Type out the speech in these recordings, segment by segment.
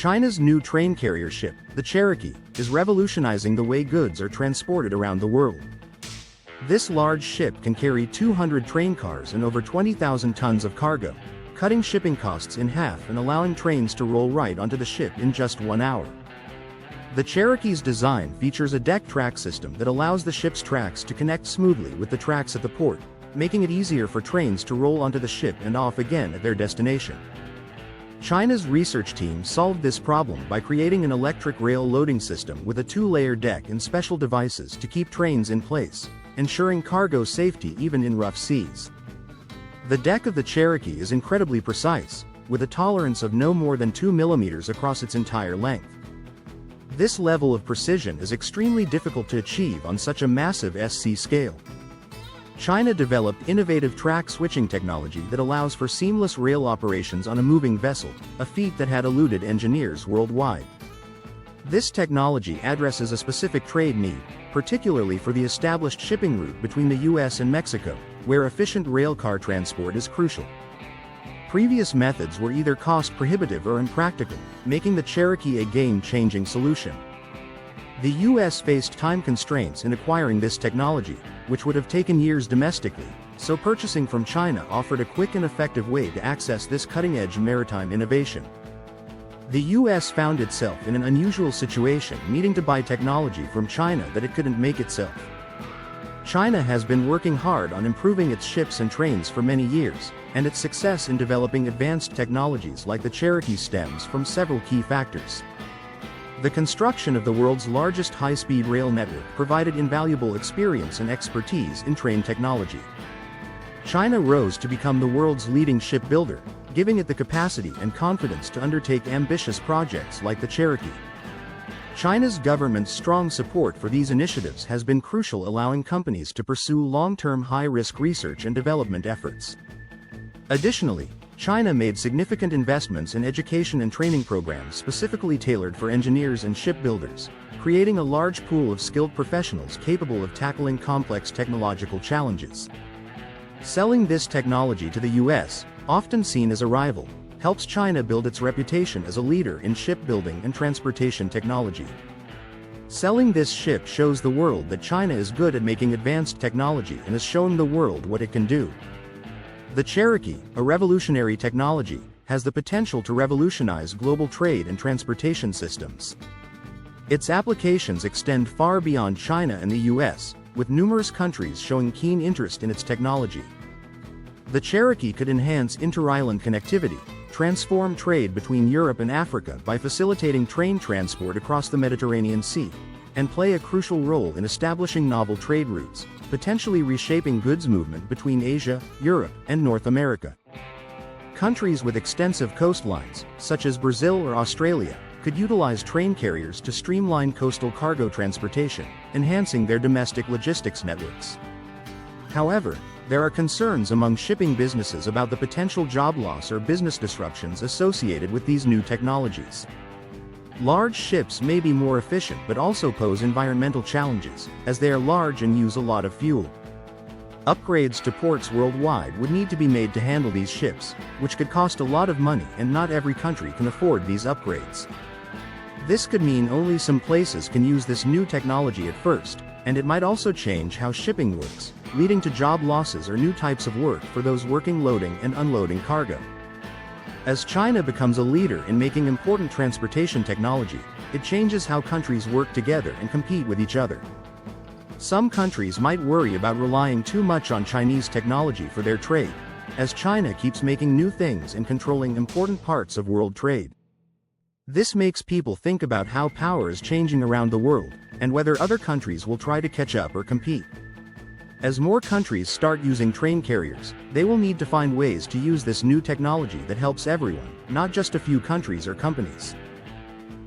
China's new train carrier ship, the Cherokee, is revolutionizing the way goods are transported around the world. This large ship can carry 200 train cars and over 20,000 tons of cargo, cutting shipping costs in half and allowing trains to roll right onto the ship in just 1 hour. The Cherokee's design features a deck track system that allows the ship's tracks to connect smoothly with the tracks at the port, making it easier for trains to roll onto the ship and off again at their destination. China's research team solved this problem by creating an electric rail loading system with a 2-layer deck and special devices to keep trains in place, ensuring cargo safety even in rough seas. The deck of the Cherokee is incredibly precise, with a tolerance of no more than 2 mm across its entire length. This level of precision is extremely difficult to achieve on such a massive SC scale. China developed innovative track switching technology that allows for seamless rail operations on a moving vessel, a feat that had eluded engineers worldwide. This technology addresses a specific trade need, particularly for the established shipping route between the US and Mexico, where efficient railcar transport is crucial. Previous methods were either cost-prohibitive or impractical, making the Cherokee a game-changing solution. The US faced time constraints in acquiring this technology, which would have taken years domestically, so purchasing from China offered a quick and effective way to access this cutting-edge maritime innovation. The US found itself in an unusual situation, needing to buy technology from China that it couldn't make itself. China has been working hard on improving its ships and trains for many years, and its success in developing advanced technologies like the Cherokee stems from several key factors. The construction of the world's largest high-speed rail network provided invaluable experience and expertise in train technology. China rose to become the world's leading shipbuilder, giving it the capacity and confidence to undertake ambitious projects like the Cherokee. China's government's strong support for these initiatives has been crucial, allowing companies to pursue long-term high-risk research and development efforts. Additionally, China made significant investments in education and training programs specifically tailored for engineers and shipbuilders, creating a large pool of skilled professionals capable of tackling complex technological challenges. Selling this technology to the US, often seen as a rival, helps China build its reputation as a leader in shipbuilding and transportation technology. Selling this ship shows the world that China is good at making advanced technology and has shown the world what it can do. The Cherokee, a revolutionary technology, has the potential to revolutionize global trade and transportation systems. Its applications extend far beyond China and the US, with numerous countries showing keen interest in its technology. The Cherokee could enhance inter-island connectivity, transform trade between Europe and Africa by facilitating train transport across the Mediterranean Sea, and play a crucial role in establishing novel trade routes, potentially reshaping goods movement between Asia, Europe, and North America. Countries with extensive coastlines, such as Brazil or Australia, could utilize train carriers to streamline coastal cargo transportation, enhancing their domestic logistics networks. However, there are concerns among shipping businesses about the potential job loss or business disruptions associated with these new technologies. Large ships may be more efficient but also pose environmental challenges, as they are large and use a lot of fuel. Upgrades to ports worldwide would need to be made to handle these ships, which could cost a lot of money, and not every country can afford these upgrades. This could mean only some places can use this new technology at first, and it might also change how shipping works, leading to job losses or new types of work for those working loading and unloading cargo. As China becomes a leader in making important transportation technology, it changes how countries work together and compete with each other. Some countries might worry about relying too much on Chinese technology for their trade, as China keeps making new things and controlling important parts of world trade. This makes people think about how power is changing around the world, and whether other countries will try to catch up or compete. As more countries start using train carriers, they will need to find ways to use this new technology that helps everyone, not just a few countries or companies.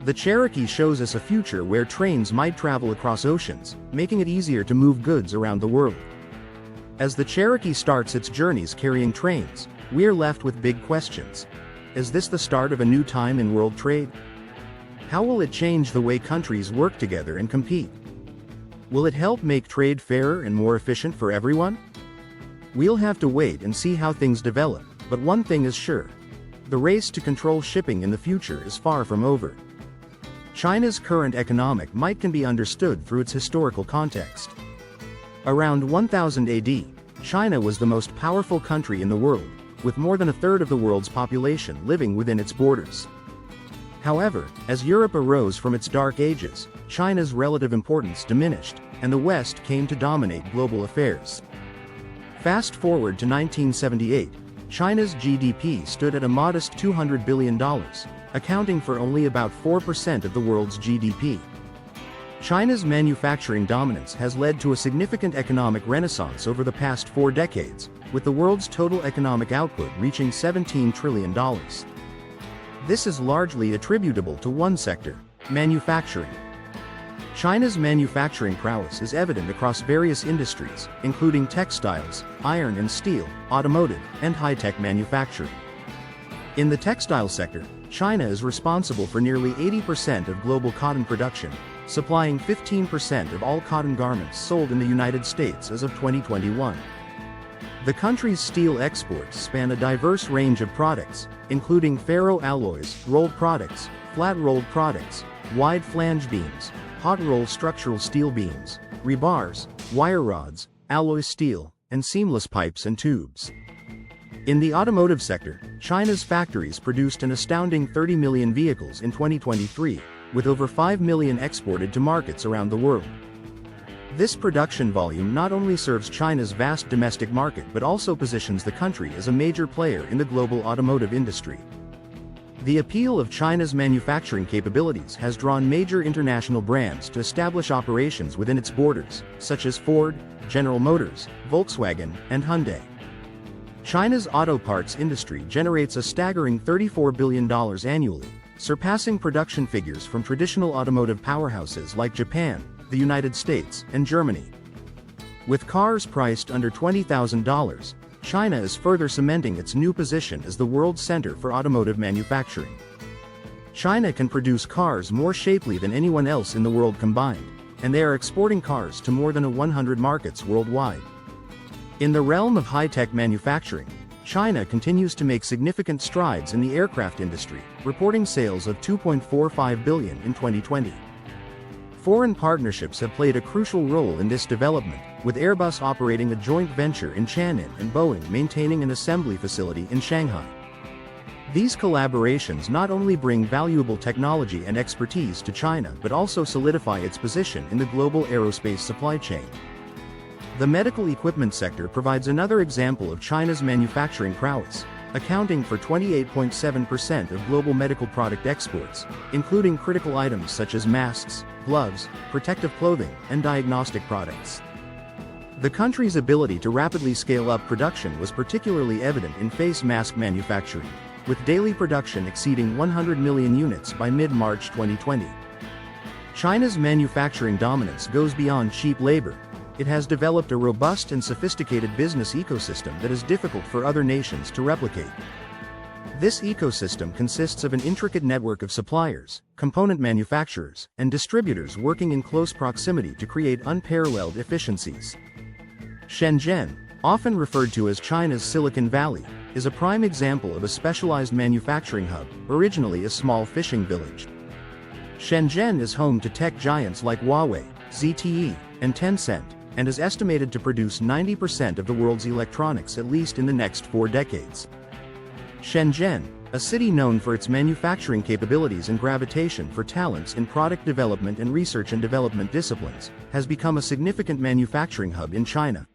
The Cherokee shows us a future where trains might travel across oceans, making it easier to move goods around the world. As the Cherokee starts its journeys carrying trains, we are left with big questions. Is this the start of a new time in world trade? How will it change the way countries work together and compete? Will it help make trade fairer and more efficient for everyone? We'll have to wait and see how things develop, but one thing is sure. the race to control shipping in the future is far from over. China's current economic might can be understood through its historical context. Around 1000 AD, China was the most powerful country in the world, with more than a third of the world's population living within its borders. However, as Europe arose from its dark ages, China's relative importance diminished, and the West came to dominate global affairs. Fast forward to 1978, China's GDP stood at a modest $200 billion, accounting for only about 4% of the world's GDP. China's manufacturing dominance has led to a significant economic renaissance over the past 4 decades, with the world's total economic output reaching $17 trillion. This is largely attributable to one sector: manufacturing. China's manufacturing prowess is evident across various industries, including textiles, iron and steel, automotive, and high-tech manufacturing. In the textile sector, China is responsible for nearly 80% of global cotton production, supplying 15% of all cotton garments sold in the United States as of 2021. The country's steel exports span a diverse range of products, including ferro-alloys, rolled products, flat-rolled products, wide flange beams, hot-roll structural steel beams, rebars, wire rods, alloy steel, and seamless pipes and tubes. In the automotive sector, China's factories produced an astounding 30 million vehicles in 2023, with over 5 million exported to markets around the world. This production volume not only serves China's vast domestic market but also positions the country as a major player in the global automotive industry. The appeal of China's manufacturing capabilities has drawn major international brands to establish operations within its borders, such as Ford, General Motors, Volkswagen, and Hyundai. China's auto parts industry generates a staggering $34 billion annually, surpassing production figures from traditional automotive powerhouses like Japan, the United States, and Germany. With cars priced under $20,000, China is further cementing its new position as the world center for automotive manufacturing. China can produce cars more shapely than anyone else in the world combined, and they are exporting cars to more than 100 markets worldwide. In the realm of high-tech manufacturing, China continues to make significant strides in the aircraft industry, reporting sales of $2.45 billion in 2020. Foreign partnerships have played a crucial role in this development, with Airbus operating a joint venture in Tianjin and Boeing maintaining an assembly facility in Shanghai. These collaborations not only bring valuable technology and expertise to China but also solidify its position in the global aerospace supply chain. The medical equipment sector provides another example of China's manufacturing prowess, accounting for 28.7% of global medical product exports, including critical items such as masks, gloves, protective clothing, and diagnostic products. The country's ability to rapidly scale up production was particularly evident in face mask manufacturing, with daily production exceeding 100 million units by mid-March 2020. China's manufacturing dominance goes beyond cheap labor. It has developed a robust and sophisticated business ecosystem that is difficult for other nations to replicate. This ecosystem consists of an intricate network of suppliers, component manufacturers, and distributors working in close proximity to create unparalleled efficiencies. Shenzhen, often referred to as China's Silicon Valley, is a prime example of a specialized manufacturing hub, originally a small fishing village. Shenzhen is home to tech giants like Huawei, ZTE, and Tencent, and is estimated to produce 90% of the world's electronics at least in the next 4 decades. Shenzhen, a city known for its manufacturing capabilities and gravitation for talents in product development and research and development disciplines, has become a significant manufacturing hub in China.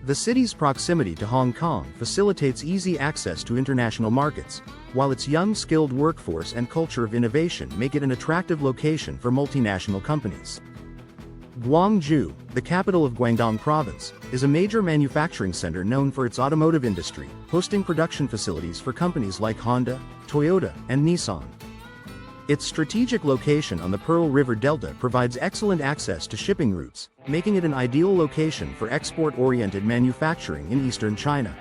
The city's proximity to Hong Kong facilitates easy access to international markets, while its young skilled workforce and culture of innovation make it an attractive location for multinational companies. Guangzhou, the capital of Guangdong Province, is a major manufacturing center known for its automotive industry, hosting production facilities for companies like Honda, Toyota, and Nissan. Its strategic location on the Pearl River Delta provides excellent access to shipping routes, making it an ideal location for export-oriented manufacturing in eastern China.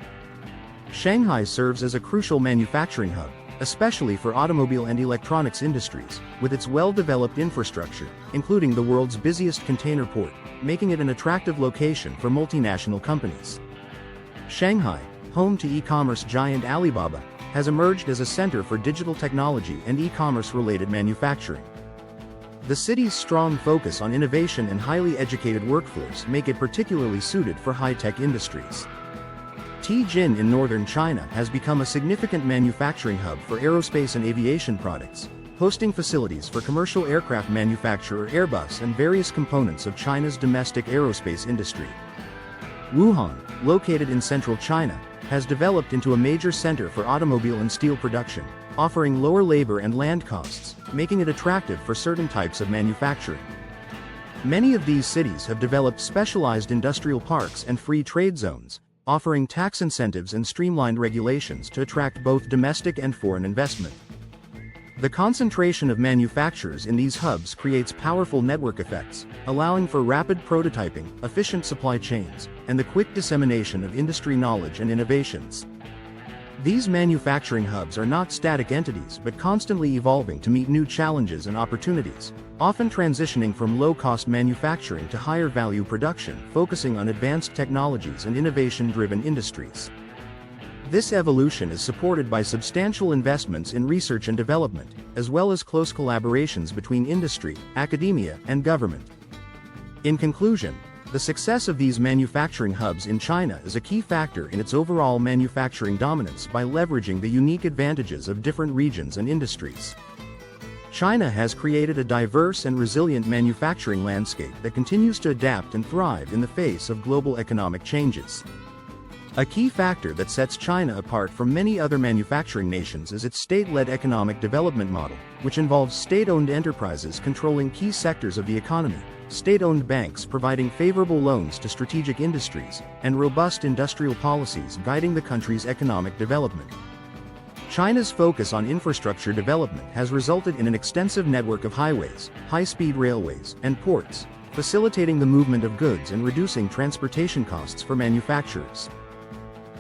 Shanghai serves as a crucial manufacturing hub, especially for automobile and electronics industries, with its well-developed infrastructure, including the world's busiest container port, making it an attractive location for multinational companies. Shanghai, home to e-commerce giant Alibaba, has emerged as a center for digital technology and e-commerce related manufacturing. The city's strong focus on innovation and highly educated workforce make it particularly suited for high-tech industries. Tianjin in northern China has become a significant manufacturing hub for aerospace and aviation products, hosting facilities for commercial aircraft manufacturer Airbus and various components of China's domestic aerospace industry. Wuhan, located in central China, has developed into a major center for automobile and steel production, offering lower labor and land costs, making it attractive for certain types of manufacturing. Many of these cities have developed specialized industrial parks and free trade zones, offering tax incentives and streamlined regulations to attract both domestic and foreign investment. The concentration of manufacturers in these hubs creates powerful network effects, allowing for rapid prototyping, efficient supply chains, and the quick dissemination of industry knowledge and innovations. These manufacturing hubs are not static entities but constantly evolving to meet new challenges and opportunities, often transitioning from low-cost manufacturing to higher-value production, focusing on advanced technologies and innovation-driven industries. This evolution is supported by substantial investments in research and development, as well as close collaborations between industry, academia, and government. In conclusion, the success of these manufacturing hubs in China is a key factor in its overall manufacturing dominance by leveraging the unique advantages of different regions and industries. China has created a diverse and resilient manufacturing landscape that continues to adapt and thrive in the face of global economic changes. A key factor that sets China apart from many other manufacturing nations is its state-led economic development model, which involves state-owned enterprises controlling key sectors of the economy, state-owned banks providing favorable loans to strategic industries, and robust industrial policies guiding the country's economic development. China's focus on infrastructure development has resulted in an extensive network of highways, high-speed railways, and ports, facilitating the movement of goods and reducing transportation costs for manufacturers.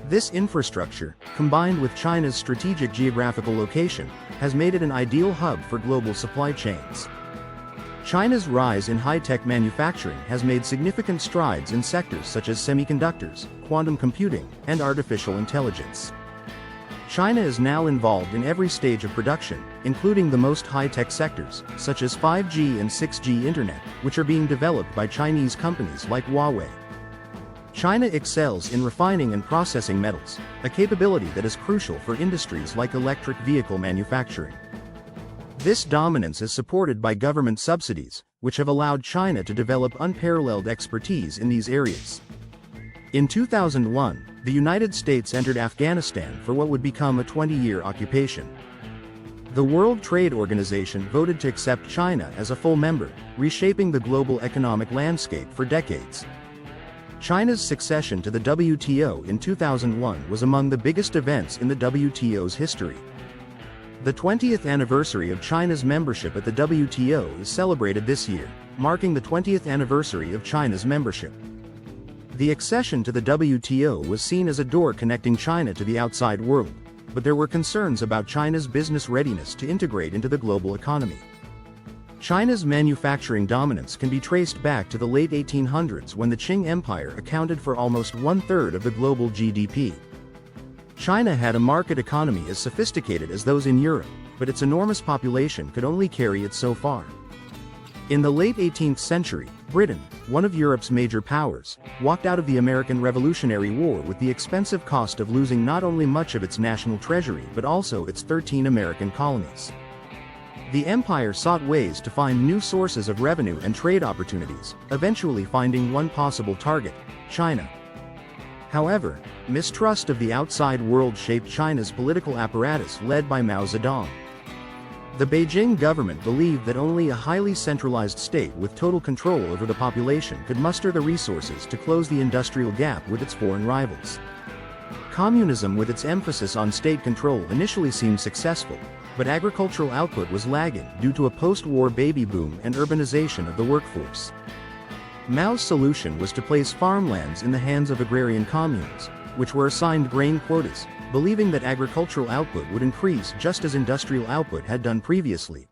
This infrastructure, combined with China's strategic geographical location, has made it an ideal hub for global supply chains. China's rise in high-tech manufacturing has made significant strides in sectors such as semiconductors, quantum computing, and artificial intelligence. China is now involved in every stage of production, including the most high-tech sectors, such as 5G and 6G internet, which are being developed by Chinese companies like Huawei. China excels in refining and processing metals, a capability that is crucial for industries like electric vehicle manufacturing. This dominance is supported by government subsidies, which have allowed China to develop unparalleled expertise in these areas. In 2001, the United States entered Afghanistan for what would become a 20-year occupation. The World Trade Organization voted to accept China as a full member, reshaping the global economic landscape for decades. China's succession to the WTO in 2001 was among the biggest events in the WTO's history. The 20th anniversary of China's membership at the WTO is celebrated this year, marking the 20th anniversary of China's membership. The accession to the WTO was seen as a door connecting China to the outside world, but there were concerns about China's business readiness to integrate into the global economy. China's manufacturing dominance can be traced back to the late 1800s when the Qing Empire accounted for almost one-third of the global GDP. China had a market economy as sophisticated as those in Europe, but its enormous population could only carry it so far. In the late 18th century, Britain, one of Europe's major powers, walked out of the American Revolutionary War with the expensive cost of losing not only much of its national treasury but also its 13 American colonies. The empire sought ways to find new sources of revenue and trade opportunities, eventually finding one possible target: China. However, mistrust of the outside world shaped China's political apparatus led by Mao Zedong. The Beijing government believed that only a highly centralized state with total control over the population could muster the resources to close the industrial gap with its foreign rivals. Communism, with its emphasis on state control, initially seemed successful, but agricultural output was lagging due to a post-war baby boom and urbanization of the workforce. Mao's solution was to place farmlands in the hands of agrarian communes, which were assigned grain quotas, believing that agricultural output would increase just as industrial output had done previously.